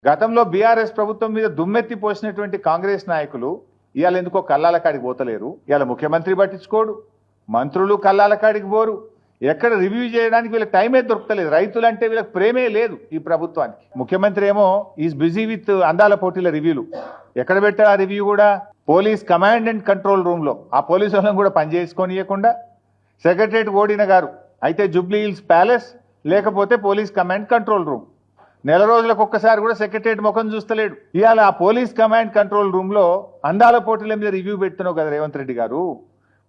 గతంలో బీఆర్ఎస్ ప్రభుత్వం మీద దుమ్మెత్తి పోసినటువంటి కాంగ్రెస్ నాయకులు ఇవాళ ఎందుకో కల్లాల కాడికి పోతలేరు. ఇవాళ ముఖ్యమంత్రి పట్టించుకోడు, మంత్రులు కల్లాల కాడికి పోరు. ఎక్కడ రివ్యూ చేయడానికి వీళ్ళకి టైమే దొరకలేదు. రైతులంటే వీళ్ళకి ప్రేమే లేదు ఈ ప్రభుత్వానికి. ముఖ్యమంత్రి ఏమో ఈజ్ బిజీ విత్ అందాల పోటీల రివ్యూలు. ఎక్కడ పెట్టారు ఆ రివ్యూ కూడా? పోలీస్ కమాండ్ అండ్ కంట్రోల్ రూమ్లో. ఆ పోలీసు వాళ్ళని కూడా పనిచేసుకోనియకుండా సెక్రటరేట్ ఓడిన గారు అయితే జూబ్లీ హిల్స్ ప్యాలెస్, లేకపోతే పోలీస్ కమాండ్ కంట్రోల్ రూమ్. నెల రోజులకు ఒక్కసారి కూడా సెక్రటరేట్ ముఖం చూస్తలేడు. ఇవాళ ఆ పోలీస్ కమాండ్ కంట్రోల్ రూమ్లో అందాల పోటీల మీద రివ్యూ పెడుతున్నావు కదా రేవంత్ రెడ్డి గారు.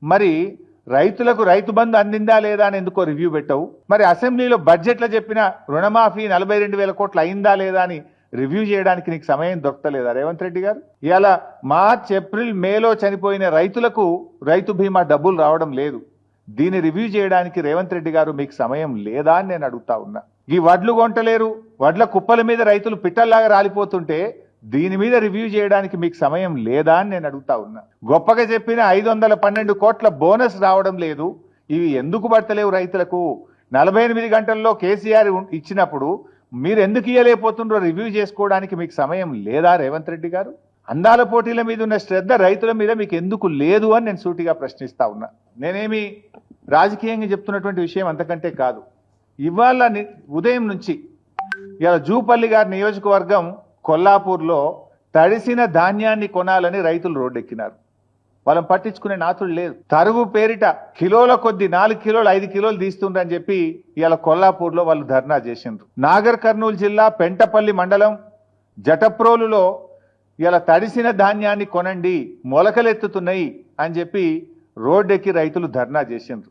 మరి రైతులకు రైతు బంధు అందిందా లేదా అని ఎందుకో రివ్యూ పెట్టవు? మరి అసెంబ్లీలో బడ్జెట్లో చెప్పిన రుణమాఫీ 42,000 కోట్లు అయిందా లేదా అని రివ్యూ చేయడానికి నీకు సమయం దొరకలేదా రేవంత్ రెడ్డి గారు? ఇవాళ మార్చ్, ఏప్రిల్, మేలో చనిపోయిన రైతులకు రైతు బీమా డబ్బులు రావడం లేదు. దీన్ని రివ్యూ చేయడానికి రేవంత్ రెడ్డి గారు మీకు సమయం లేదా అని నేను అడుగుతా ఉన్నా. ఈ వడ్లు కొంటలేరు, వడ్ల కుప్పల మీద రైతులు పిట్టల్లాగా రాలిపోతుంటే దీని మీద రివ్యూ చేయడానికి మీకు సమయం లేదా అని నేను అడుగుతా ఉన్నా. గొప్పగా చెప్పిన 512 కోట్ల బోనస్ రావడం లేదు. ఇవి ఎందుకు పడతలేవు రైతులకు? 48 గంటల్లో కేసీఆర్ ఇచ్చినప్పుడు మీరు ఎందుకు ఇయ్యలేకపోతుండ్రో రివ్యూ చేసుకోవడానికి మీకు సమయం లేదా రేవంత్ రెడ్డి గారు? అందాల పోటీల మీద ఉన్న శ్రద్ధ రైతుల మీద మీకు ఎందుకు లేదు అని నేను సూటిగా ప్రశ్నిస్తా ఉన్నా. నేనేమి రాజకీయంగా చెప్తున్నటువంటి విషయం అంతకంటే కాదు. ఇవాళ ఉదయం నుంచి ఇవాళ జూపల్లి గారి నియోజకవర్గం కొల్లాపూర్లో తడిసిన ధాన్యాన్ని కొనాలని రైతులు రోడ్డెక్కినారు. వాళ్ళని పట్టించుకునే నాతుడు లేదు. తరుగు పేరిట కిలోల కొద్ది 4 కిలోలు 5 కిలోలు తీస్తుండ్రని చెప్పి ఇవాళ కొల్లాపూర్లో వాళ్ళు ధర్నా చేసిండ్రు. నాగర్ కర్నూలు జిల్లా పెంటపల్లి మండలం జటప్రోలులో ఇలా తడిసిన ధాన్యాన్ని కొనండి, మొలకలెత్తుతున్నాయి అని చెప్పి రోడ్డెక్కి రైతులు ధర్నా చేసిండ్రు.